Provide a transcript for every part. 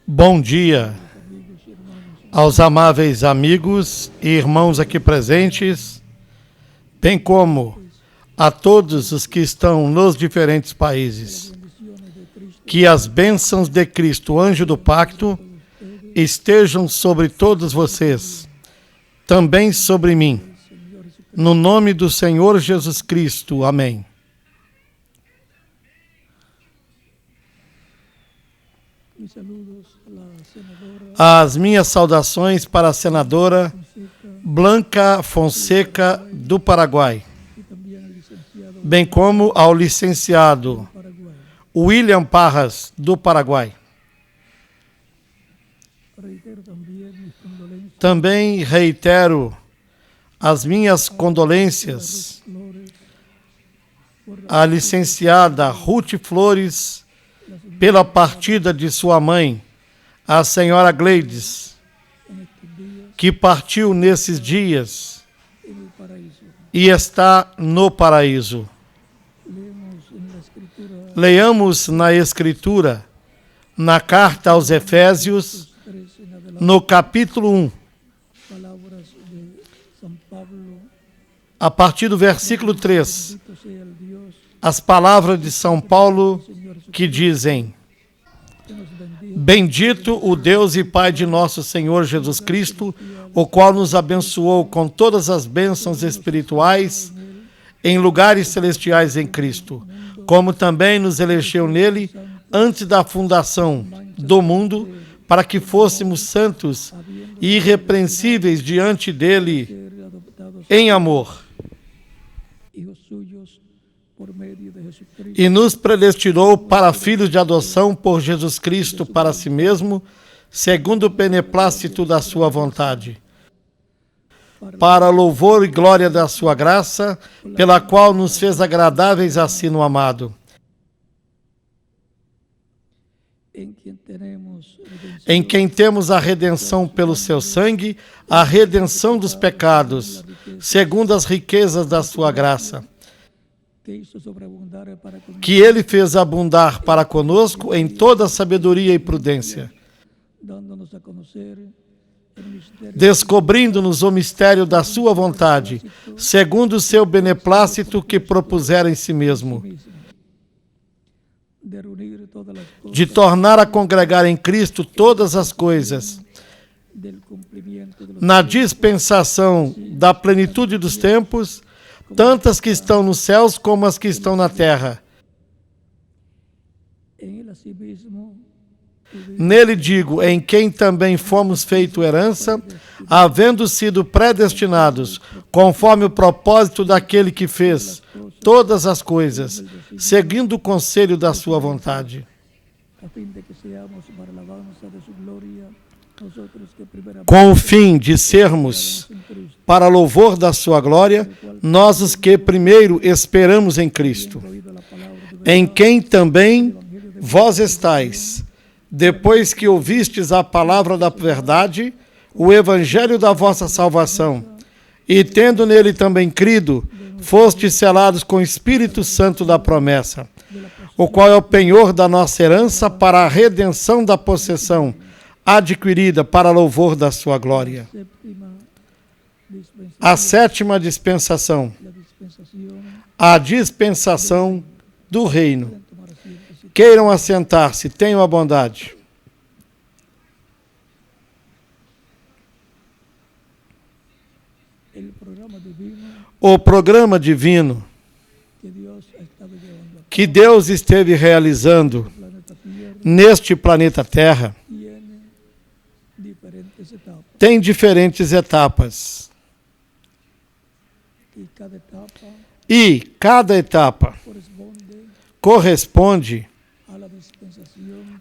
Bom dia aos amáveis amigos e irmãos aqui presentes, bem como a todos os que estão nos diferentes países. Que as bênçãos de Cristo, anjo do pacto, estejam sobre todos vocês, também sobre mim. No nome do Senhor Jesus Cristo. Amém. As minhas saudações para a senadora Blanca Fonseca do Paraguai, bem como ao licenciado William Parras do Paraguai. Também reitero as minhas condolências à licenciada Ruth Flores pela partida de sua mãe, a senhora Gleides, que partiu nesses dias e está no paraíso. Leamos na Escritura, na carta aos Efésios, no capítulo 1, a partir do versículo 3, as palavras de São Paulo que dizem: Bendito o Deus e Pai de nosso Senhor Jesus Cristo, o qual nos abençoou com todas as bênçãos espirituais em lugares celestiais em Cristo, como também nos elegeu nele antes da fundação do mundo, para que fôssemos santos e irrepreensíveis diante dele em amor. E nos predestinou para filhos de adoção por Jesus Cristo para si mesmo, segundo o beneplácito da sua vontade, para louvor e glória da sua graça, pela qual nos fez agradáveis a si no amado, em quem temos a redenção pelo seu sangue, a redenção dos pecados, segundo as riquezas da sua graça, que ele fez abundar para conosco em toda sabedoria e prudência, descobrindo-nos o mistério da sua vontade, segundo o seu beneplácito que propusera em si mesmo, de tornar a congregar em Cristo todas as coisas, na dispensação da plenitude dos tempos, tantas que estão nos céus como as que estão na terra. Nele digo, em quem também fomos feito herança, havendo sido predestinados, conforme o propósito daquele que fez todas as coisas, seguindo o conselho da sua vontade, com o fim de sermos, para louvor da sua glória, nós os que primeiro esperamos em Cristo, em quem também vós estáis, depois que ouvistes a palavra da verdade, o evangelho da vossa salvação, e tendo nele também crido, fostes selados com o Espírito Santo da promessa, o qual é o penhor da nossa herança para a redenção da possessão, adquirida para louvor da sua glória. A sétima dispensação, a dispensação do reino. Queiram assentar-se, tenham a bondade. O programa divino que Deus esteve realizando neste planeta Terra tem diferentes etapas. E cada etapa corresponde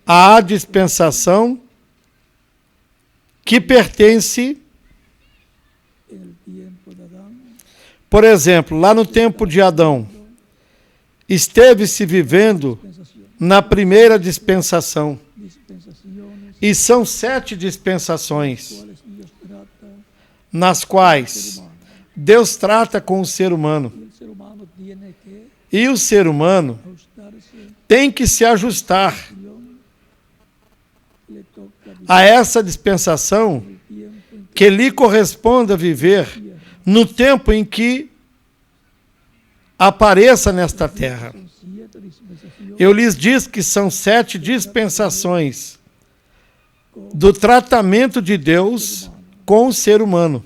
à dispensação que pertence, por exemplo, lá no tempo de Adão, esteve-se vivendo na primeira dispensação. E são 7 dispensações, nas quais Deus trata com o ser humano. E o ser humano tem que se ajustar a essa dispensação que lhe corresponda viver no tempo em que apareça nesta terra. Eu lhes disse que são 7 dispensações do tratamento de Deus com o ser humano.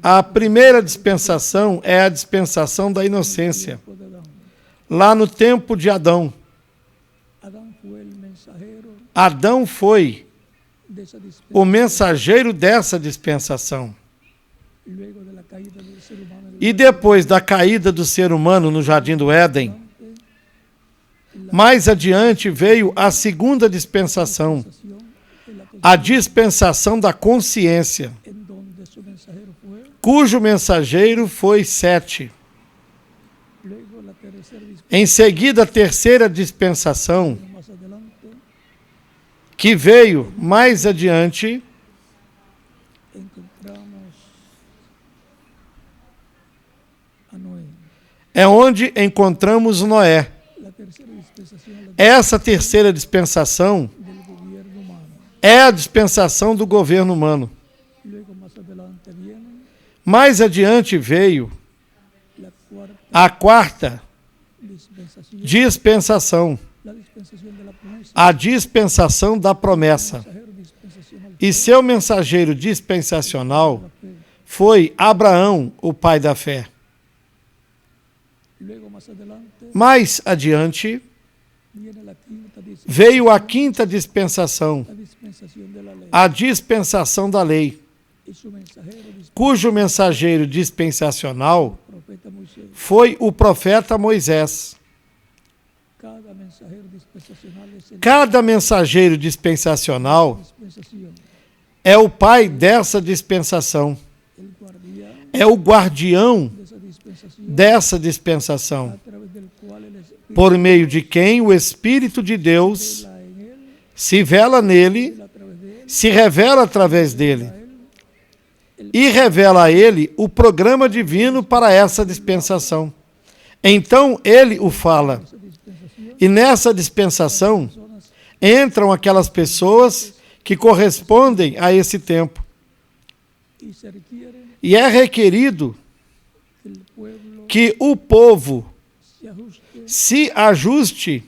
A primeira dispensação é a dispensação da inocência. Lá no tempo de Adão. Adão foi o mensageiro dessa dispensação. E depois da caída do ser humano no Jardim do Éden, mais adiante veio a segunda dispensação, a dispensação da consciência, cujo mensageiro foi Sete. Em seguida, a terceira dispensação, que veio mais adiante, é onde encontramos Noé. Essa terceira dispensação é a dispensação do governo humano. Mais adiante veio a quarta dispensação, a dispensação da promessa. E seu mensageiro dispensacional foi Abraão, o pai da fé. Mais adiante veio a quinta dispensação, a dispensação da lei, cujo mensageiro dispensacional foi o profeta Moisés. Cada mensageiro dispensacional é o pai dessa dispensação, é o guardião dessa dispensação, por meio de quem o Espírito de Deus se vela nele, se revela através dele, e revela a ele o programa divino para essa dispensação. Então ele o fala. E nessa dispensação entram aquelas pessoas que correspondem a esse tempo. E é requerido que o povo se ajuste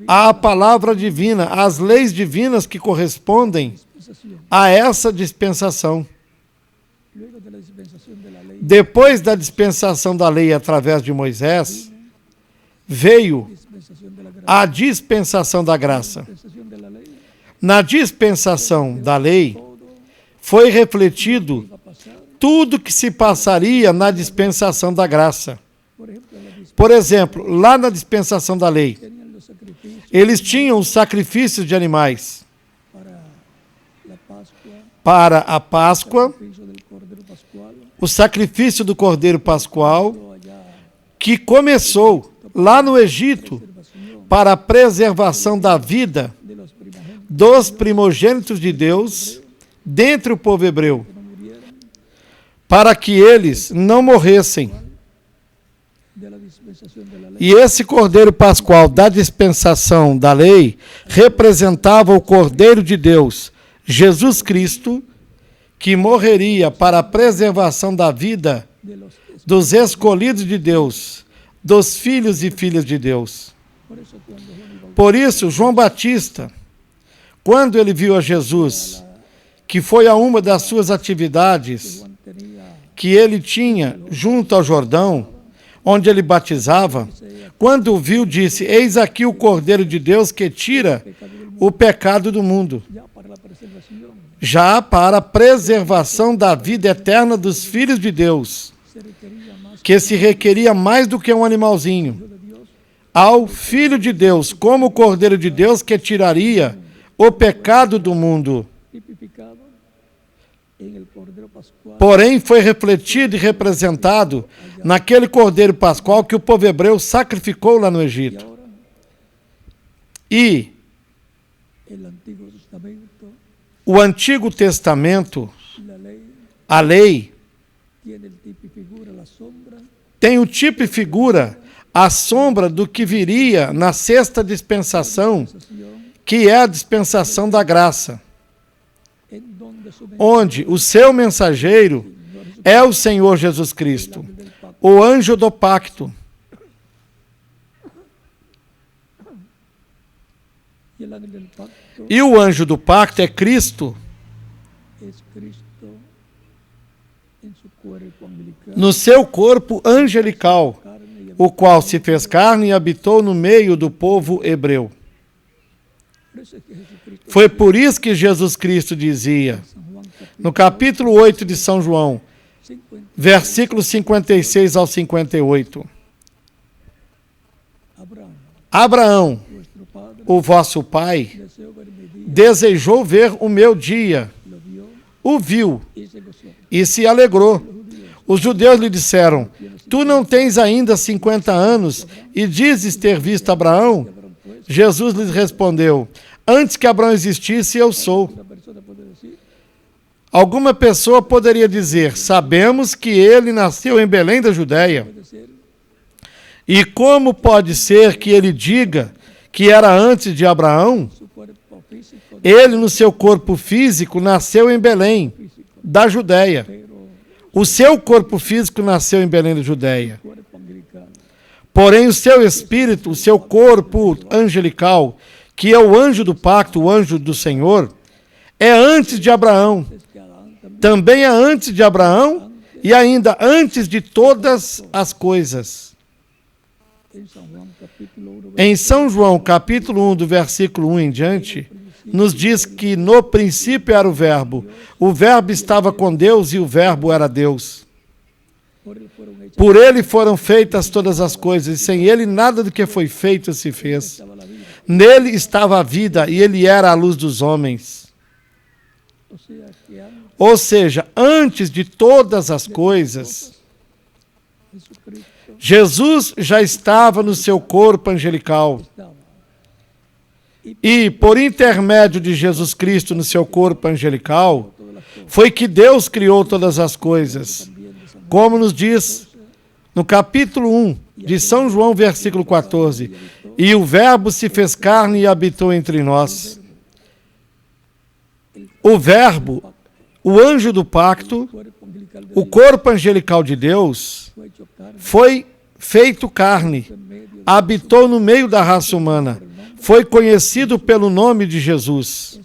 à palavra divina, às leis divinas que correspondem a essa dispensação. Depois da dispensação da lei através de Moisés, veio a dispensação da graça. Na dispensação da lei, foi refletido tudo que se passaria na dispensação da graça. Por exemplo, lá na dispensação da lei, eles tinham os sacrifícios de animais. Para a Páscoa, o sacrifício do Cordeiro Pascual, que começou lá no Egito, para a preservação da vida dos primogênitos de Deus dentre o povo hebreu, para que eles não morressem. E esse Cordeiro Pascual da dispensação da lei representava o Cordeiro de Deus, Jesus Cristo, que morreria para a preservação da vida dos escolhidos de Deus, dos filhos e filhas de Deus. Por isso, João Batista, quando ele viu a Jesus, que foi a uma das suas atividades que ele tinha junto ao Jordão, onde ele batizava, quando o viu, disse: eis aqui o Cordeiro de Deus que tira o pecado do mundo. Já para a preservação da vida eterna dos filhos de Deus, que se requeria mais do que um animalzinho, ao Filho de Deus, como o Cordeiro de Deus que tiraria o pecado do mundo. Porém, foi refletido e representado naquele Cordeiro Pascual que o povo hebreu sacrificou lá no Egito. E o Antigo Testamento, a lei, tem o tipo e figura a sombra do que viria na sexta dispensação, que é a dispensação da graça, onde o seu mensageiro é o Senhor Jesus Cristo, o anjo do pacto. E o anjo do pacto é Cristo, no seu corpo angelical, o qual se fez carne e habitou no meio do povo hebreu. Foi por isso que Jesus Cristo dizia, no capítulo 8 de São João, versículos 56 ao 58, Abraão, o vosso pai, desejou ver o meu dia, o viu e se alegrou. Os judeus lhe disseram, tu não tens ainda 50 anos e dizes ter visto Abraão? Jesus lhes respondeu, antes que Abraão existisse, eu sou. Alguma pessoa poderia dizer, sabemos que ele nasceu em Belém da Judéia. E como pode ser que ele diga que era antes de Abraão? Ele, no seu corpo físico, nasceu em Belém da Judéia. O seu corpo físico nasceu em Belém da Judéia. Porém, o seu espírito, o seu corpo angelical, que é o anjo do pacto, o anjo do Senhor, é antes de Abraão. Também é antes de Abraão e ainda antes de todas as coisas. Em São João, capítulo 1, do versículo 1 em diante, nos diz que no princípio era o Verbo estava com Deus e o Verbo era Deus. Por ele foram feitas todas as coisas, e sem ele nada do que foi feito se fez. Nele estava a vida, e ele era a luz dos homens. Ou seja, antes de todas as coisas, Jesus já estava no seu corpo angelical. E, por intermédio de Jesus Cristo no seu corpo angelical, foi que Deus criou todas as coisas. Como nos diz no capítulo 1 de São João, versículo 14. E o Verbo se fez carne e habitou entre nós. O Verbo, o anjo do pacto, o corpo angelical de Deus, foi feito carne, habitou no meio da raça humana, foi conhecido pelo nome de Jesus.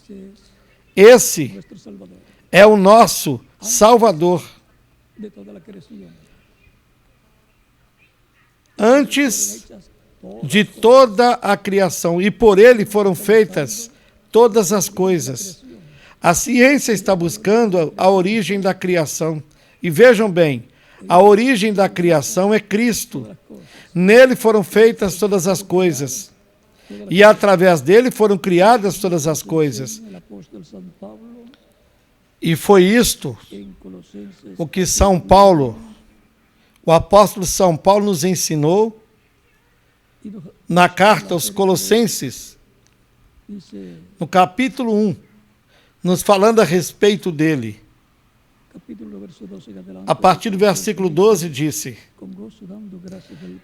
Esse é o nosso Salvador. Antes de toda a criação, e por ele foram feitas todas as coisas. A ciência está buscando a origem da criação. E vejam bem, a origem da criação é Cristo. Nele foram feitas todas as coisas. E através dele foram criadas todas as coisas. E foi isto o que São Paulo, o apóstolo São Paulo nos ensinou na carta aos Colossenses, no capítulo 1, nos falando a respeito dele. A partir do versículo 12 disse,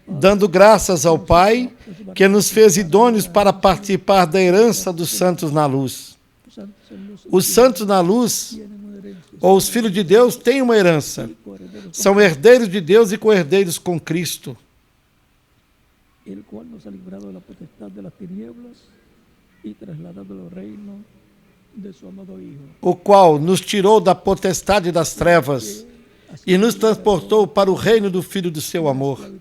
dando graças ao Pai, que nos fez idôneos para participar da herança dos santos na luz. Os santos na luz, ou os filhos de Deus, têm uma herança. São herdeiros de Deus e co-herdeiros com Cristo. O qual nos tirou da potestade das trevas e nos transportou para o reino do Filho do seu amor.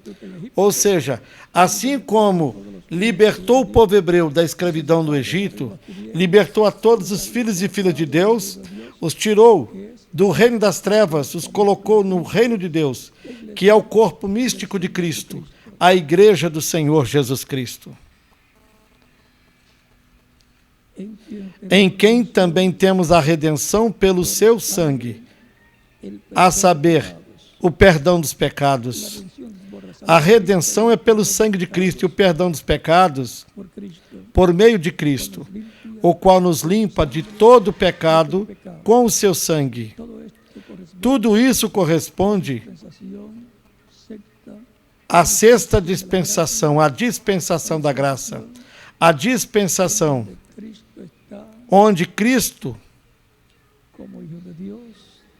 Ou seja, assim como libertou o povo hebreu da escravidão do Egito, libertou a todos os filhos e filhas de Deus, os tirou do reino das trevas, os colocou no reino de Deus, que é o corpo místico de Cristo, a igreja do Senhor Jesus Cristo. Em quem também temos a redenção pelo seu sangue, a saber, o perdão dos pecados. A redenção é pelo sangue de Cristo e o perdão dos pecados por meio de Cristo, o qual nos limpa de todo pecado com o seu sangue. Tudo isso corresponde a sexta dispensação, a dispensação da graça, a dispensação onde Cristo,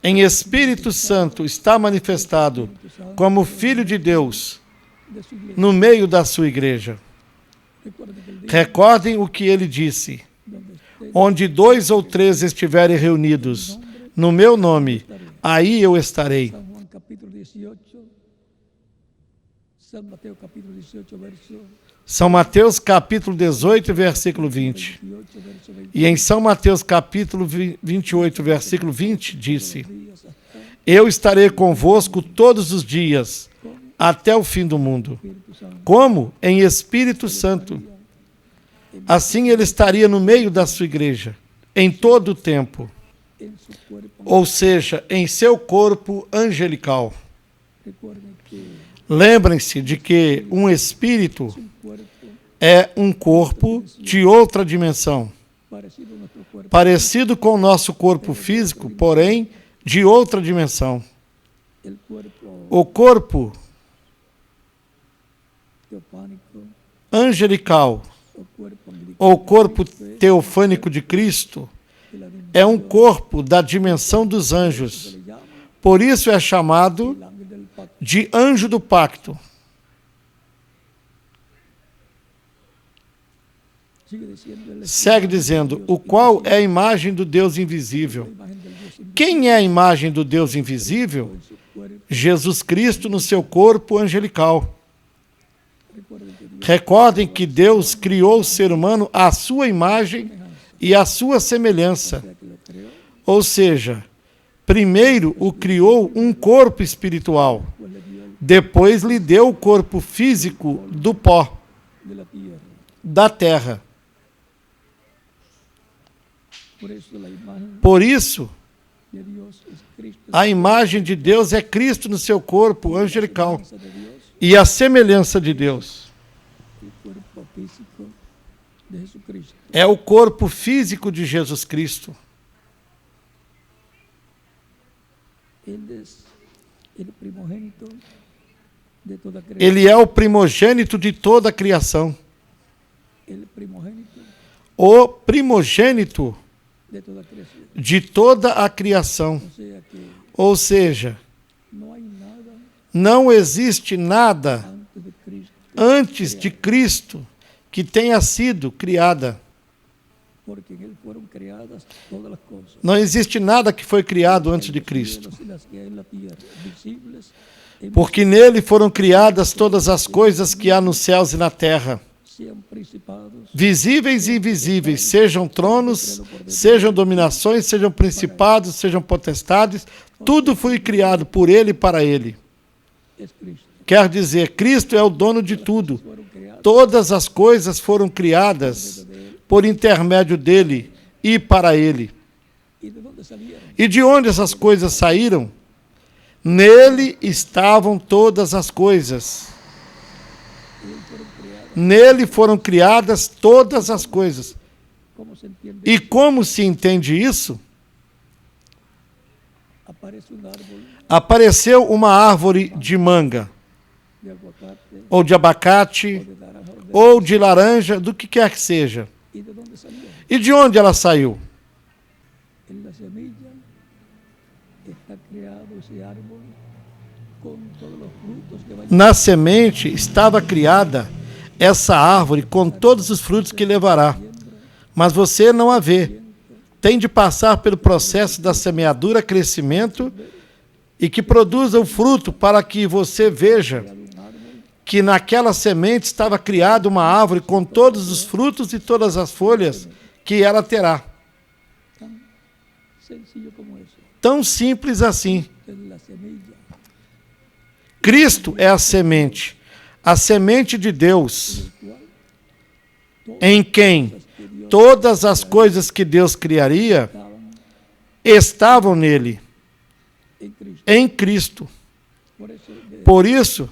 em Espírito Santo, está manifestado como Filho de Deus no meio da sua igreja. Recordem o que ele disse: onde 2 ou 3 estiverem reunidos no meu nome, aí eu estarei. São Mateus capítulo 18, versículo 20. E em São Mateus capítulo 28, versículo 20, disse: eu estarei convosco todos os dias, até o fim do mundo. Como? Em Espírito Santo. Assim ele estaria no meio da sua igreja, em todo o tempo. Ou seja, em seu corpo angelical. Lembrem-se de que um espírito é um corpo de outra dimensão, parecido com o nosso corpo físico, porém de outra dimensão. O corpo angelical, ou corpo teofânico de Cristo, é um corpo da dimensão dos anjos. Por isso é chamado de anjo do pacto. Segue dizendo: o qual é a imagem do Deus invisível. Quem é a imagem do Deus invisível? Jesus Cristo no seu corpo angelical. Recordem que Deus criou o ser humano à sua imagem e à sua semelhança. Ou seja, primeiro o criou um corpo espiritual, depois lhe deu o corpo físico do pó, da terra. Por isso, a imagem de Deus é Cristo no seu corpo angelical e a semelhança de Deus. É o corpo físico de Jesus Cristo. Ele é o primogênito de toda a criação. O primogênito de toda a criação. Ou seja, não existe nada antes de Cristo que tenha sido criada. Não existe nada que foi criado antes de Cristo. Porque nele foram criadas todas as coisas que há nos céus e na terra, visíveis e invisíveis, sejam tronos, sejam dominações, sejam principados, sejam potestades, tudo foi criado por ele e para ele. Quer dizer, Cristo é o dono de tudo. Todas as coisas foram criadas por intermédio dele e para ele. E de onde essas coisas saíram? Nele estavam todas as coisas. Nele foram criadas todas as coisas. E como se entende isso? Apareceu uma árvore de manga, ou de abacate, ou de laranja, do que quer que seja. E de onde ela saiu? Na semente estava criada essa árvore com todos os frutos que levará. Mas você não a vê. Tem de passar pelo processo da semeadura, crescimento, e que produza o fruto para que você veja que naquela semente estava criada uma árvore com todos os frutos e todas as folhas que ela terá. Tão simples assim. Cristo é a semente de Deus, em quem todas as coisas que Deus criaria estavam nele, em Cristo. Por isso,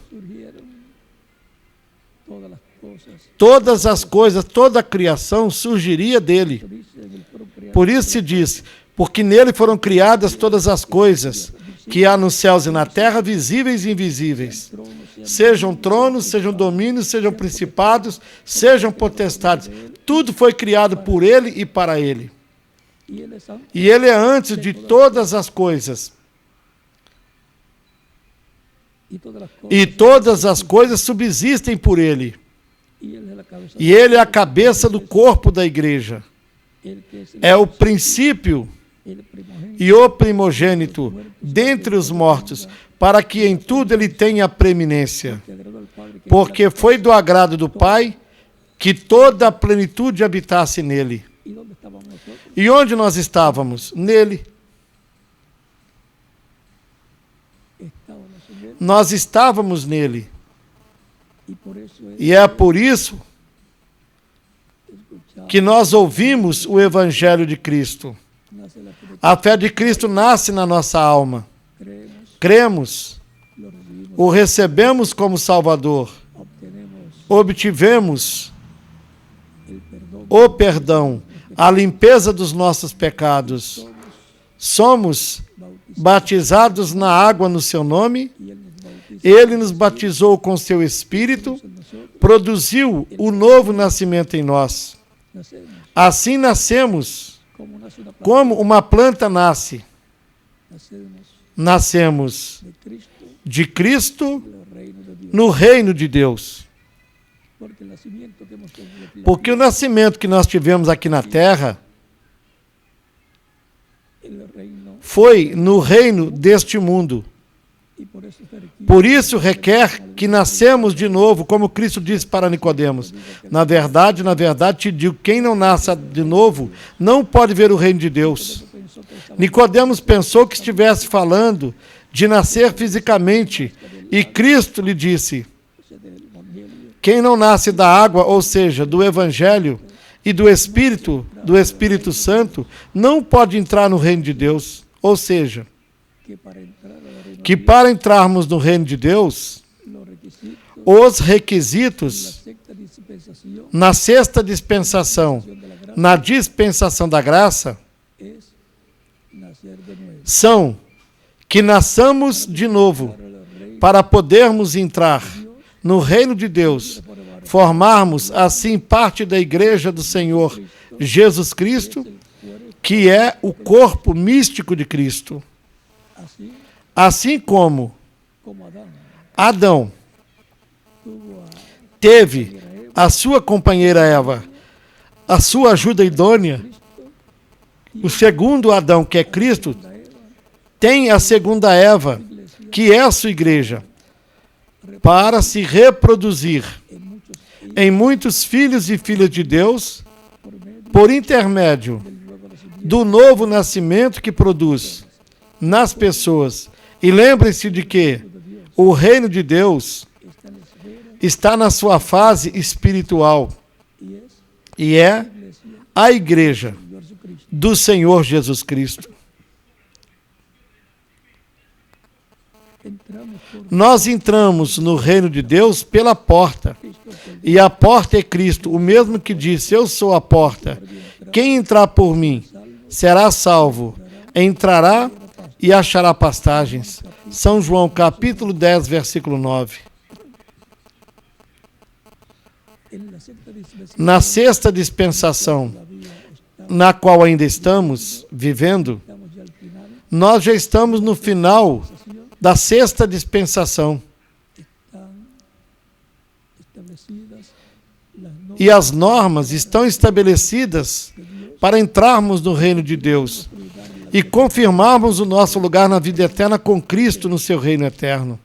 todas as coisas, toda a criação surgiria dele. Por isso se diz, porque nele foram criadas todas as coisas que há nos céus e na terra, visíveis e invisíveis. Sejam tronos, sejam domínios, sejam principados, sejam potestades. Tudo foi criado por Ele e para Ele. E Ele é antes de todas as coisas. E todas as coisas subsistem por Ele. E Ele é a cabeça do corpo da igreja. É o princípio e o primogênito dentre os mortos, para que em tudo Ele tenha preeminência. Porque foi do agrado do Pai que toda a plenitude habitasse nele. E onde nós estávamos? Nele. Nós estávamos nele. E é por isso que nós ouvimos o Evangelho de Cristo. A fé de Cristo nasce na nossa alma. Cremos, o recebemos como Salvador, obtivemos o perdão, a limpeza dos nossos pecados. Somos batizados na água no seu nome. Ele nos batizou com seu Espírito, produziu o novo nascimento em nós. Assim nascemos, como uma planta nasce. Nascemos de Cristo no reino de Deus. Porque o nascimento que nós tivemos aqui na terra foi no reino deste mundo. Por isso requer que nascemos de novo, como Cristo disse para Nicodemos. Na verdade, te digo, quem não nasce de novo não pode ver o reino de Deus. Nicodemos pensou que estivesse falando de nascer fisicamente, e Cristo lhe disse: quem não nasce da água, ou seja, do Evangelho e do Espírito Santo, não pode entrar no reino de Deus. Ou seja, que para entrarmos no reino de Deus, os requisitos na sexta dispensação, na dispensação da graça, são que nasçamos de novo para podermos entrar no reino de Deus, formarmos assim parte da igreja do Senhor Jesus Cristo, que é o corpo místico de Cristo. Assim como Adão teve a sua companheira Eva, a sua ajuda idônea, o segundo Adão, que é Cristo, tem a segunda Eva, que é a sua igreja, para se reproduzir em muitos filhos e filhas de Deus, por intermédio do novo nascimento que produz nas pessoas. E lembrem-se de que o reino de Deus está na sua fase espiritual e é a igreja do Senhor Jesus Cristo. Nós entramos no reino de Deus pela porta, e a porta é Cristo, o mesmo que disse: eu sou a porta, quem entrar por mim será salvo, entrará e achará pastagens. São João capítulo 10, versículo 9. Na sexta dispensação, na qual ainda estamos vivendo, nós já estamos no final da sexta dispensação. E as normas estão estabelecidas para entrarmos no reino de Deus e confirmarmos o nosso lugar na vida eterna com Cristo no seu reino eterno.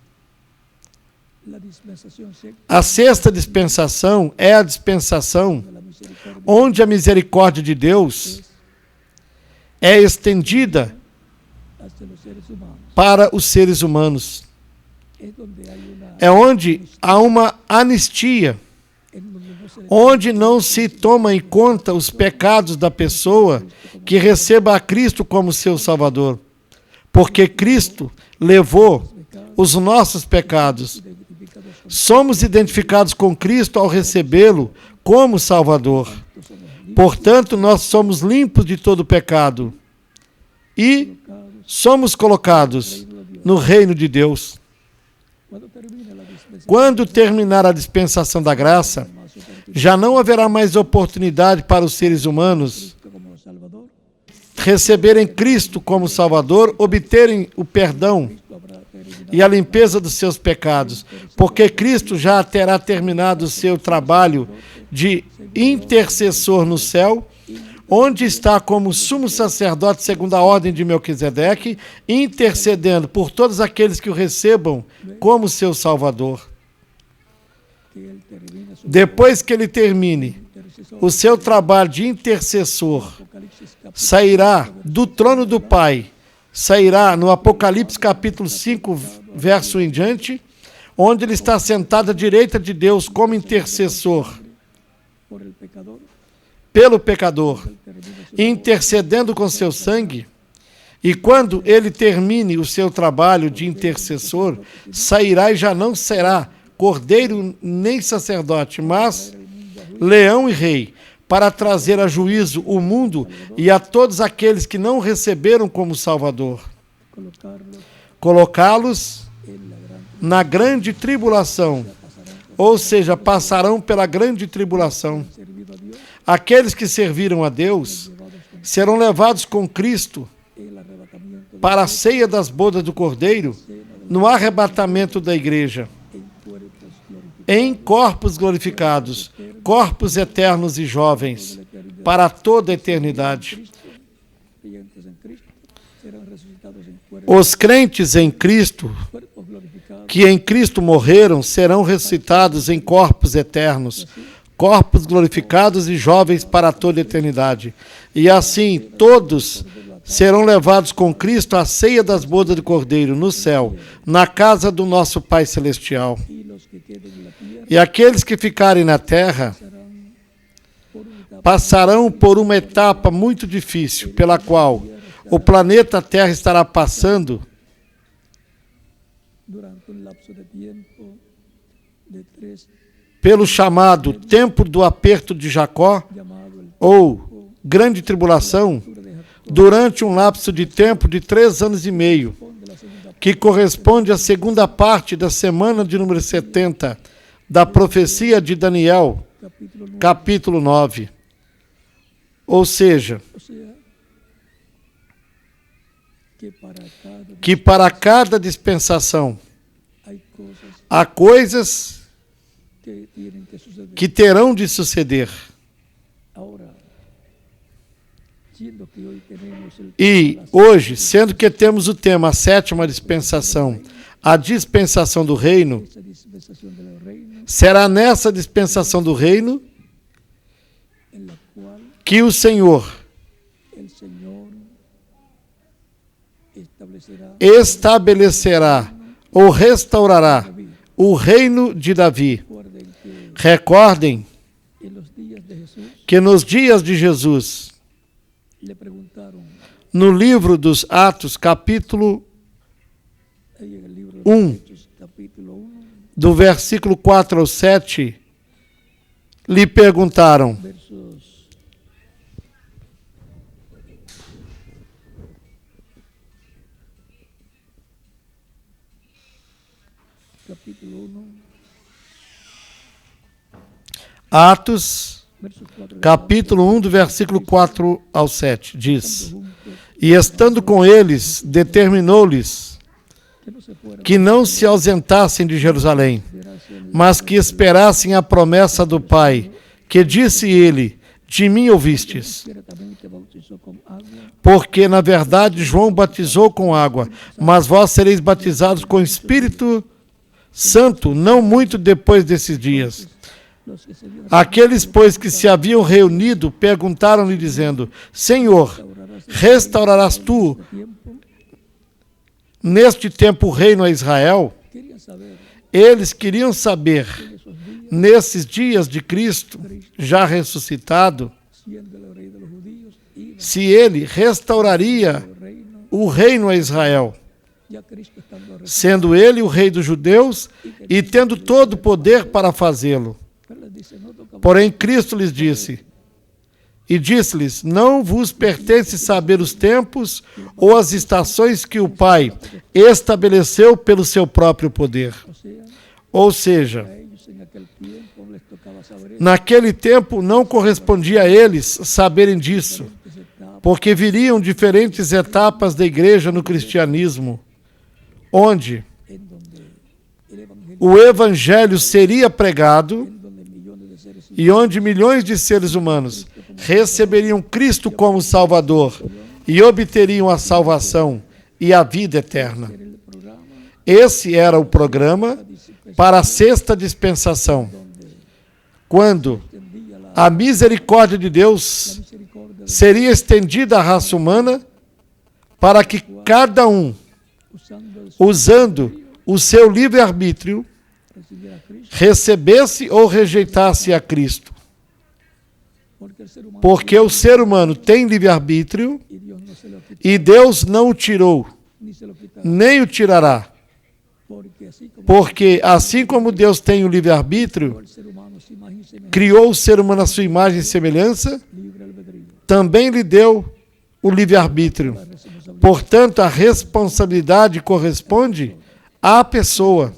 A sexta dispensação é a dispensação onde a misericórdia de Deus é estendida para os seres humanos. É onde há uma anistia, onde não se toma em conta os pecados da pessoa que receba a Cristo como seu Salvador, porque Cristo levou os nossos pecados. Somos identificados com Cristo ao recebê-lo como Salvador. Portanto, nós somos limpos de todo pecado e somos colocados no reino de Deus. Quando terminar a dispensação da graça, já não haverá mais oportunidade para os seres humanos receberem Cristo como Salvador, obterem o perdão e a limpeza dos seus pecados, porque Cristo já terá terminado o seu trabalho de intercessor no céu, onde está como sumo sacerdote segundo a ordem de Melquisedeque, intercedendo por todos aqueles que o recebam como seu Salvador. Depois que ele termine o seu trabalho de intercessor, sairá do trono do Pai, sairá no Apocalipse capítulo 5, verso em diante, onde ele está sentado à direita de Deus como intercessor pelo pecador, intercedendo com seu sangue. E quando ele termine o seu trabalho de intercessor, sairá e já não será cordeiro nem sacerdote, mas leão e rei, para trazer a juízo o mundo e a todos aqueles que não receberam como Salvador. Colocá-los na grande tribulação, ou seja, passarão pela grande tribulação. Aqueles que serviram a Deus serão levados com Cristo para a ceia das bodas do Cordeiro, no arrebatamento da igreja, em corpos glorificados, corpos eternos e jovens, para toda a eternidade. Os crentes em Cristo, que em Cristo morreram, serão ressuscitados em corpos eternos, corpos glorificados e jovens para toda a eternidade. E assim, todos serão levados com Cristo à ceia das bodas do Cordeiro, no céu, na casa do nosso Pai Celestial. E aqueles que ficarem na terra passarão por uma etapa muito difícil, pela qual o planeta Terra estará passando pelo chamado tempo do aperto de Jacó, ou grande tribulação, durante um lapso de tempo de 3 anos e meio, que corresponde à segunda parte da semana de número 70 da profecia de Daniel, capítulo 9. Ou seja, que para cada dispensação há coisas que terão de suceder. E hoje, sendo que temos o tema a sétima dispensação, a dispensação do reino, será nessa dispensação do reino que o Senhor estabelecerá ou restaurará o reino de Davi. Recordem que nos dias de Jesus, no livro dos Atos, capítulo 1, do versículo 4 ao 7, lhe perguntaram: Atos, capítulo 1, do versículo 4 ao 7, diz: E estando com eles, determinou-lhes que não se ausentassem de Jerusalém, mas que esperassem a promessa do Pai, que disse ele: De mim ouvistes. Porque, na verdade, João batizou com água, mas vós sereis batizados com o Espírito Santo, não muito depois desses dias. Aqueles, pois, que se haviam reunido, perguntaram-lhe, dizendo: Senhor, restaurarás tu neste tempo o reino a Israel? Eles queriam saber, nesses dias de Cristo, já ressuscitado, se ele restauraria o reino a Israel, sendo ele o rei dos judeus e tendo todo o poder para fazê-lo. Porém, Cristo lhes disse: E disse-lhes: não vos pertence saber os tempos ou as estações que o Pai estabeleceu pelo seu próprio poder. Ou seja, naquele tempo não correspondia a eles saberem disso, porque viriam diferentes etapas da igreja no cristianismo, onde o evangelho seria pregado e onde milhões de seres humanos receberiam Cristo como Salvador e obteriam a salvação e a vida eterna. Esse era o programa para a sexta dispensação, quando a misericórdia de Deus seria estendida à raça humana para que cada um, usando o seu livre-arbítrio, recebesse ou rejeitasse a Cristo. Porque o ser humano tem livre-arbítrio e Deus não o tirou, nem o tirará. Porque assim como Deus tem o livre-arbítrio, criou o ser humano à sua imagem e semelhança, também lhe deu o livre-arbítrio. Portanto, a responsabilidade corresponde à pessoa.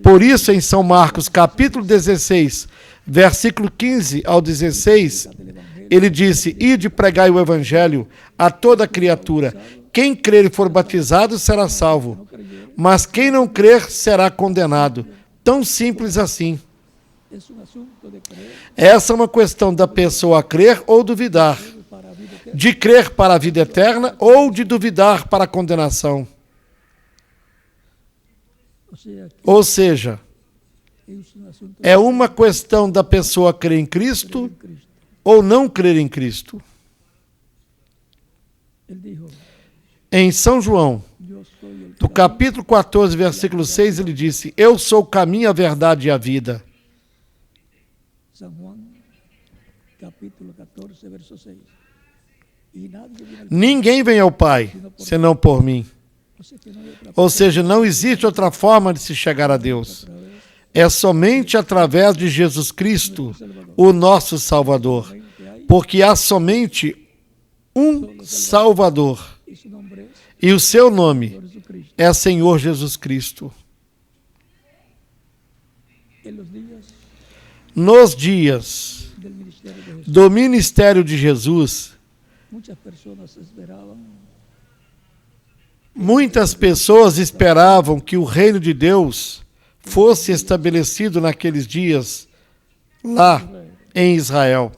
Por isso, em São Marcos, capítulo 16, versículo 15 ao 16, ele disse: ide pregai o evangelho a toda criatura. Quem crer e for batizado será salvo, mas quem não crer será condenado. Tão simples assim. Essa é uma questão da pessoa crer ou duvidar, de crer para a vida eterna ou de duvidar para a condenação. Ou seja, é uma questão da pessoa crer em Cristo ou não crer em Cristo. Em São João, no capítulo 14, versículo 6, ele disse: eu sou o caminho, a verdade e a vida. Ninguém vem ao Pai senão por mim. Ou seja, não existe outra forma de se chegar a Deus. É somente através de Jesus Cristo, o nosso Salvador. Porque há somente um Salvador. E o seu nome é Senhor Jesus Cristo. Nos dias do ministério de Jesus, muitas pessoas esperavam que o reino de Deus fosse estabelecido naqueles dias, lá em Israel.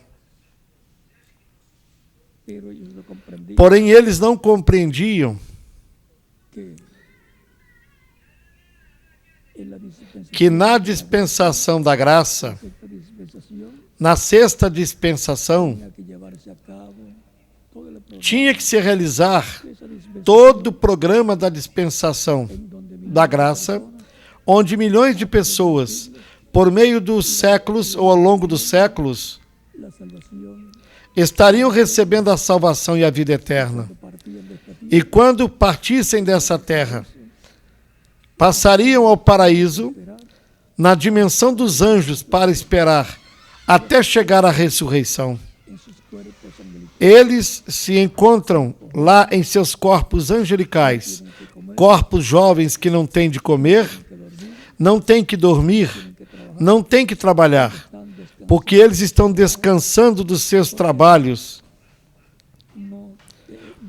Porém, eles não compreendiam que na dispensação da graça, na sexta dispensação, tinha que se realizar todo o programa da dispensação da graça, onde milhões de pessoas, por meio dos séculos ou ao longo dos séculos, estariam recebendo a salvação e a vida eterna. E quando partissem dessa terra, passariam ao paraíso, na dimensão dos anjos, para esperar até chegar à ressurreição. Eles se encontram lá em seus corpos angelicais, corpos jovens que não têm de comer, não têm que dormir, não têm que trabalhar, porque eles estão descansando dos seus trabalhos,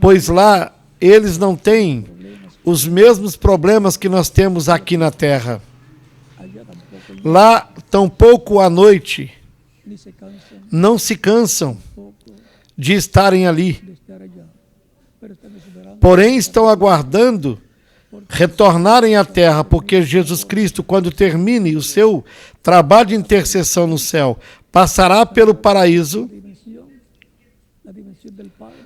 pois lá eles não têm os mesmos problemas que nós temos aqui na terra. Lá, tampouco à noite, não se cansam de estarem ali. Porém, estão aguardando retornarem à terra, porque Jesus Cristo, quando termine o seu trabalho de intercessão no céu, passará pelo paraíso,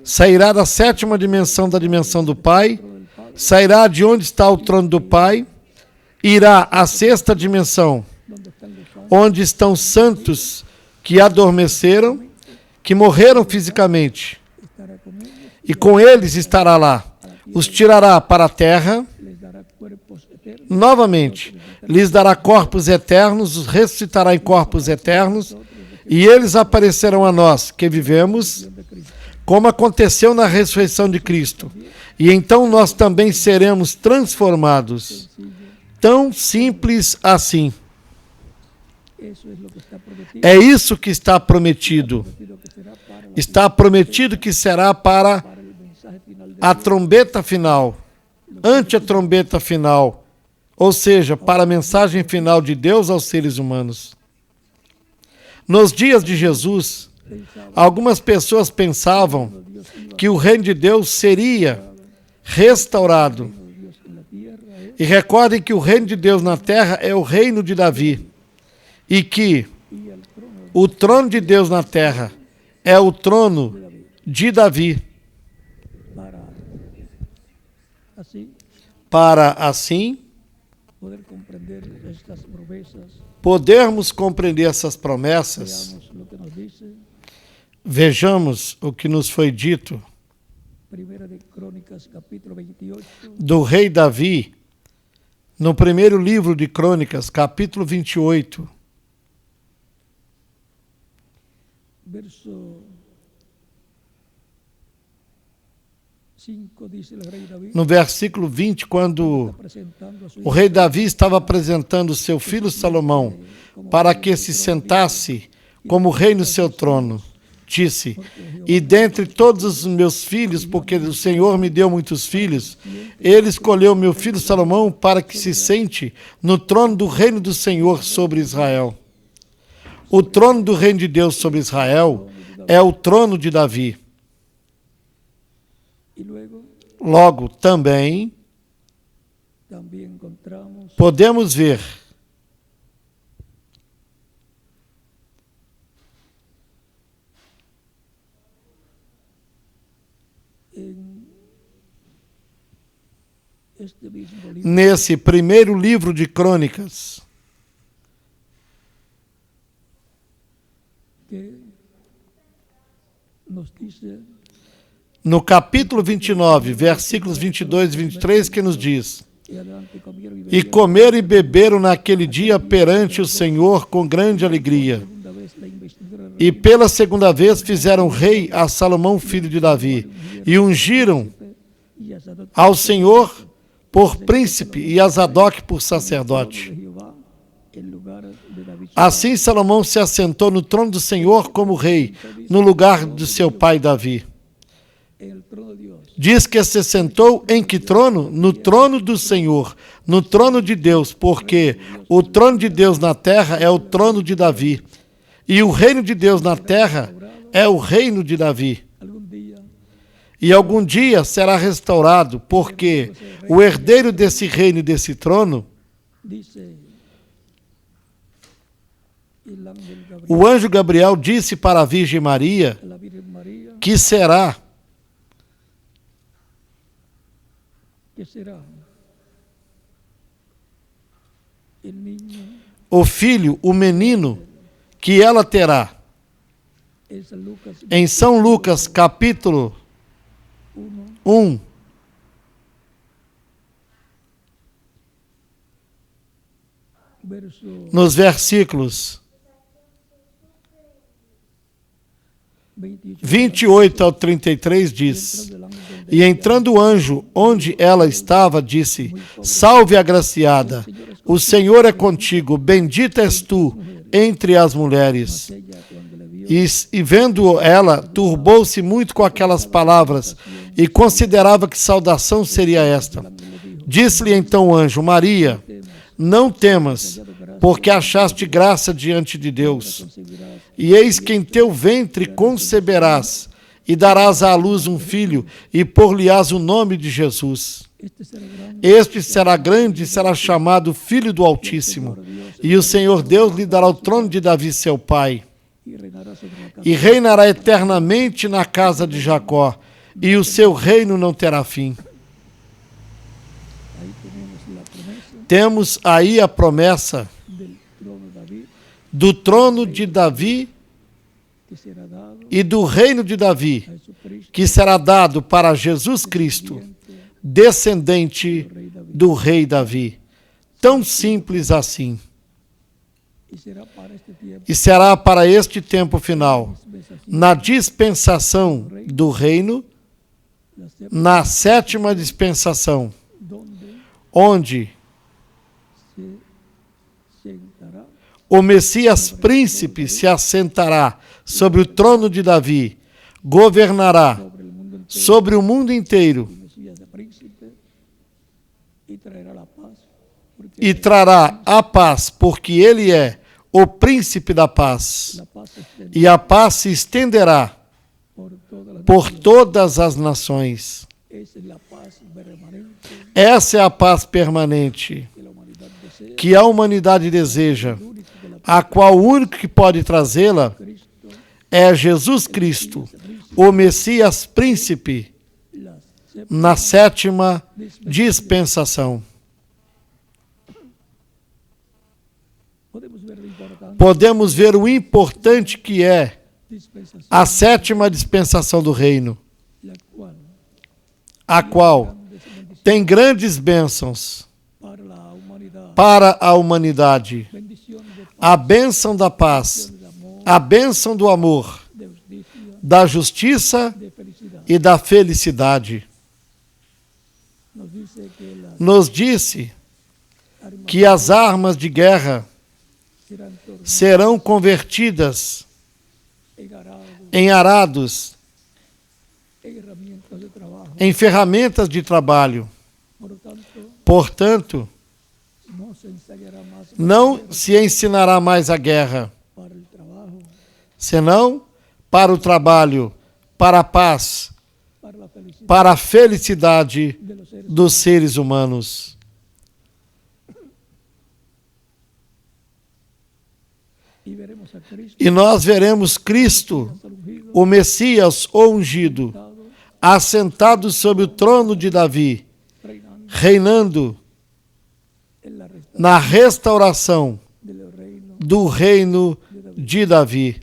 sairá da sétima dimensão, da dimensão do Pai, sairá de onde está o trono do Pai, irá à sexta dimensão, onde estão santos que adormeceram, que morreram fisicamente, e com eles estará lá. Os tirará para a terra, novamente, lhes dará corpos eternos, os ressuscitará em corpos eternos, E eles aparecerão a nós, que vivemos, como aconteceu na ressurreição de Cristo. E então nós também seremos transformados. Tão simples assim. É isso que está prometido. Está prometido que será para a trombeta final, ante a trombeta final, ou seja, para a mensagem final de Deus aos seres humanos. Nos dias de Jesus, algumas pessoas pensavam que o reino de Deus seria restaurado. E recordem que o reino de Deus na terra é o reino de Davi. E que o trono de Deus na terra é o trono de Davi. Para assim podermos compreender essas promessas, vejamos o que nos foi dito do rei Davi, no primeiro livro de Crônicas, capítulo 28. No versículo 20, quando o rei Davi estava apresentando seu filho Salomão para que se sentasse como rei no seu trono, disse: e dentre todos os meus filhos, porque o Senhor me deu muitos filhos, ele escolheu meu filho Salomão para que se sente no trono do reino do Senhor sobre Israel. O trono do reino de Deus sobre Israel é o trono de Davi. Logo, também podemos ver nesse primeiro livro de Crônicas no capítulo 29, versículos 22 e 23, que nos diz: e comeram e beberam naquele dia perante o Senhor com grande alegria. E pela segunda vez fizeram rei a Salomão, filho de Davi, e ungiram ao Senhor por príncipe e a Zadok por sacerdote. Assim Salomão se assentou no trono do Senhor como rei, no lugar de seu pai Davi. Diz que se sentou em que trono? No trono do Senhor, no trono de Deus, porque o trono de Deus na terra é o trono de Davi. E o reino de Deus na terra é o reino de Davi. E algum dia será restaurado, porque o herdeiro desse reino e desse trono, o anjo Gabriel disse para a Virgem Maria que será o filho, o menino, que ela terá. Em São Lucas, capítulo 1, nos versículos 28 ao 33 diz: e entrando o anjo onde ela estava, disse: salve, agraciada, o Senhor é contigo, bendita és tu entre as mulheres. E vendo ela, turbou-se muito com aquelas palavras, e considerava que saudação seria esta. Disse-lhe então o anjo: Maria, não temas, porque achaste graça diante de Deus. E eis que em teu ventre conceberás, e darás à luz um filho, e por-lhe-ás o nome de Jesus. Este será grande e será chamado Filho do Altíssimo, e o Senhor Deus lhe dará o trono de Davi seu pai, e reinará eternamente na casa de Jacó, e o seu reino não terá fim. Temos aí a promessa do trono de Davi e do reino de Davi, que será dado para Jesus Cristo, descendente do rei Davi. Tão simples assim. E será para este tempo final, na dispensação do reino, na sétima dispensação, onde o Messias príncipe se assentará sobre o trono de Davi, governará sobre o mundo inteiro e trará a paz, porque ele é o príncipe da paz. E a paz se estenderá por todas as nações. Essa é a paz permanente que a humanidade deseja, a qual o único que pode trazê-la é Jesus Cristo, o Messias príncipe, na sétima dispensação. Podemos ver o importante que é a sétima dispensação do reino, a qual tem grandes bênçãos para a humanidade. A bênção da paz, a bênção do amor, da justiça e da felicidade. Nos disse que as armas de guerra serão convertidas em arados, em ferramentas de trabalho. Portanto, não se ensinará mais a guerra, senão para o trabalho, para a paz, para a felicidade dos seres humanos. E nós veremos Cristo, o Messias, o ungido, assentado sobre o trono de Davi, reinando na restauração do reino de Davi.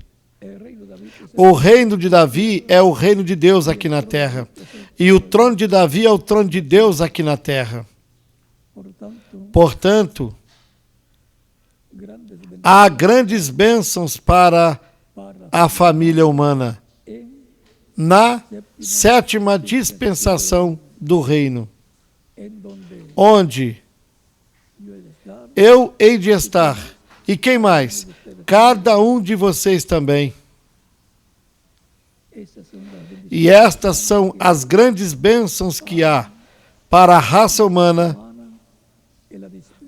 O reino de Davi é o reino de Deus aqui na terra. E o trono de Davi é o trono de Deus aqui na terra. Portanto, há grandes bênçãos para a família humana na sétima dispensação do reino, onde eu hei de estar. E quem mais? Cada um de vocês também. E estas são as grandes bênçãos que há para a raça humana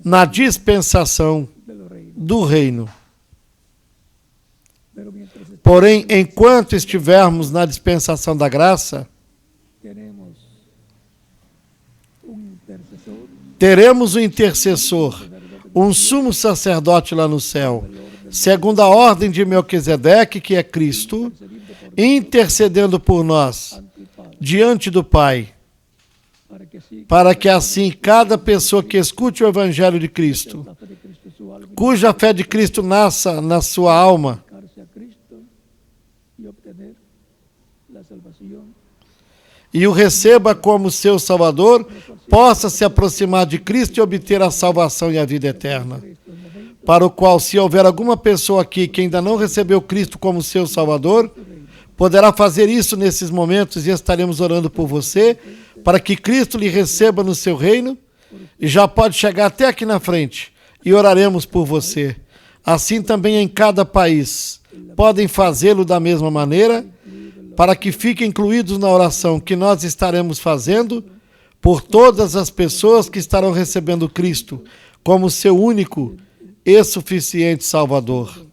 na dispensação do reino. Porém, enquanto estivermos na dispensação da graça, teremos um intercessor, um sumo sacerdote lá no céu, segundo a ordem de Melquisedeque, que é Cristo, intercedendo por nós diante do Pai, para que assim cada pessoa que escute o Evangelho de Cristo, cuja fé de Cristo nasça na sua alma, e o receba como seu Salvador, possa se aproximar de Cristo e obter a salvação e a vida eterna. Para o qual, se houver alguma pessoa aqui que ainda não recebeu Cristo como seu Salvador, poderá fazer isso nesses momentos e estaremos orando por você, para que Cristo lhe receba no seu reino, e já pode chegar até aqui na frente, e oraremos por você. Assim também em cada país. Podem fazê-lo da mesma maneira, para que fiquem incluídos na oração que nós estaremos fazendo por todas as pessoas que estarão recebendo Cristo como seu único e suficiente Salvador.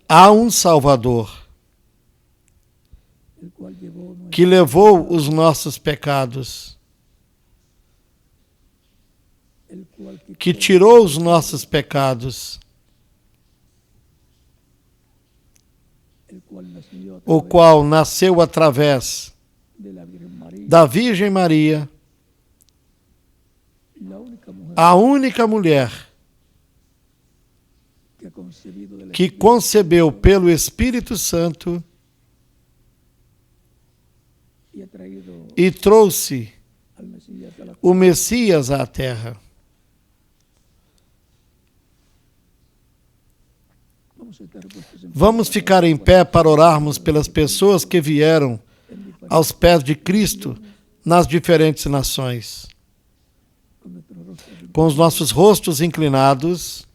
Há um Salvador que levou os nossos pecados, que tirou os nossos pecados, o qual nasceu através da Virgem Maria, a única mulher que concebeu pelo Espírito Santo e trouxe o Messias à Terra. Vamos ficar em pé para orarmos pelas pessoas que vieram aos pés de Cristo nas diferentes nações. Com os nossos rostos inclinados,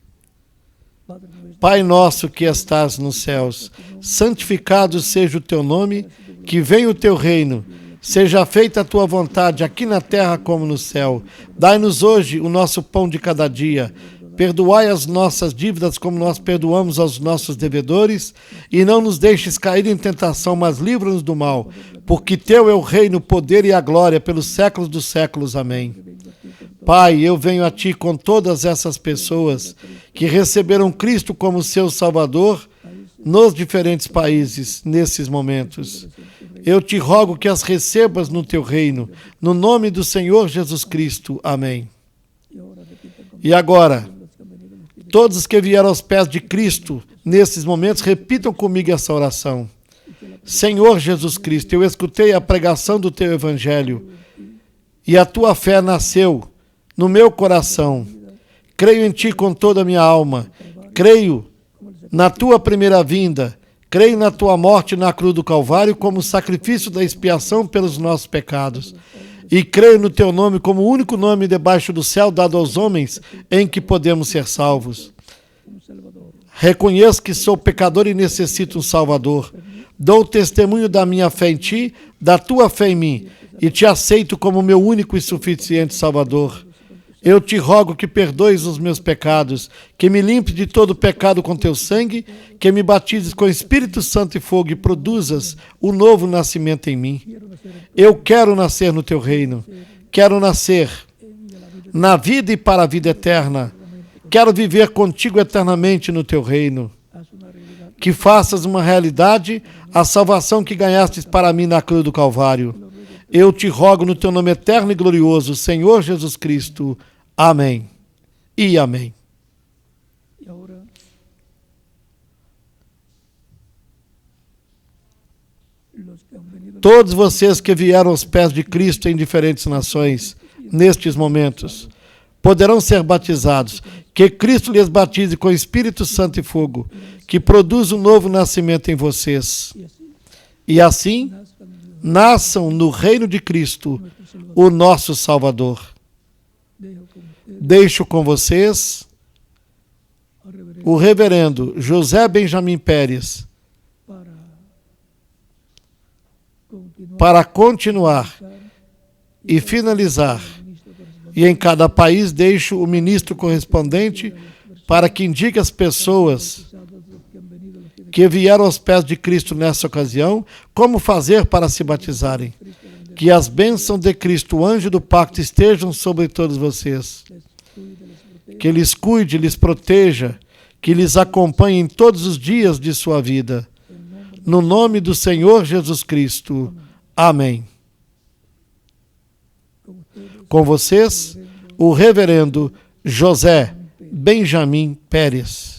Pai nosso que estás nos céus, santificado seja o teu nome, que venha o teu reino, seja feita a tua vontade aqui na terra como no céu. Dai-nos hoje o nosso pão de cada dia. Perdoai as nossas dívidas como nós perdoamos aos nossos devedores, e não nos deixes cair em tentação, mas livra-nos do mal, porque teu é o reino, o poder e a glória pelos séculos dos séculos. Amém. Pai, eu venho a Ti com todas essas pessoas que receberam Cristo como seu Salvador nos diferentes países, nesses momentos. Eu te rogo que as recebas no Teu reino, no nome do Senhor Jesus Cristo. Amém. E agora, todos os que vieram aos pés de Cristo, nesses momentos, repitam comigo essa oração. Senhor Jesus Cristo, eu escutei a pregação do Teu Evangelho e a Tua fé nasceu no meu coração. Creio em Ti com toda a minha alma. Creio na Tua primeira vinda. Creio na Tua morte na cruz do Calvário como sacrifício da expiação pelos nossos pecados. E creio no Teu nome como o único nome debaixo do céu dado aos homens em que podemos ser salvos. Reconheço que sou pecador e necessito um Salvador. Dou testemunho da minha fé em Ti, da Tua fé em mim, e Te aceito como meu único e suficiente Salvador. Eu te rogo que perdoes os meus pecados, que me limpes de todo pecado com Teu sangue, que me batizes com Espírito Santo e fogo e produzas o novo nascimento em mim. Eu quero nascer no Teu reino, quero nascer na vida e para a vida eterna. Quero viver contigo eternamente no Teu reino. Que faças uma realidade a salvação que ganhastes para mim na cruz do Calvário. Eu te rogo no Teu nome eterno e glorioso, Senhor Jesus Cristo. Amém e amém. Todos vocês que vieram aos pés de Cristo em diferentes nações, nestes momentos, poderão ser batizados. Que Cristo lhes batize com Espírito Santo e fogo, que produza um novo nascimento em vocês. E assim, nasçam no reino de Cristo, o nosso Salvador. Deixo com vocês o reverendo José Benjamin Pérez para continuar e finalizar. E em cada país deixo o ministro correspondente para que indique às pessoas que vieram aos pés de Cristo nessa ocasião como fazer para se batizarem. Que as bênçãos de Cristo, o anjo do pacto, estejam sobre todos vocês. Que lhes cuide, lhes proteja, que lhes acompanhe em todos os dias de sua vida. No nome do Senhor Jesus Cristo. Amém. Com vocês, o reverendo José Benjamin Pérez.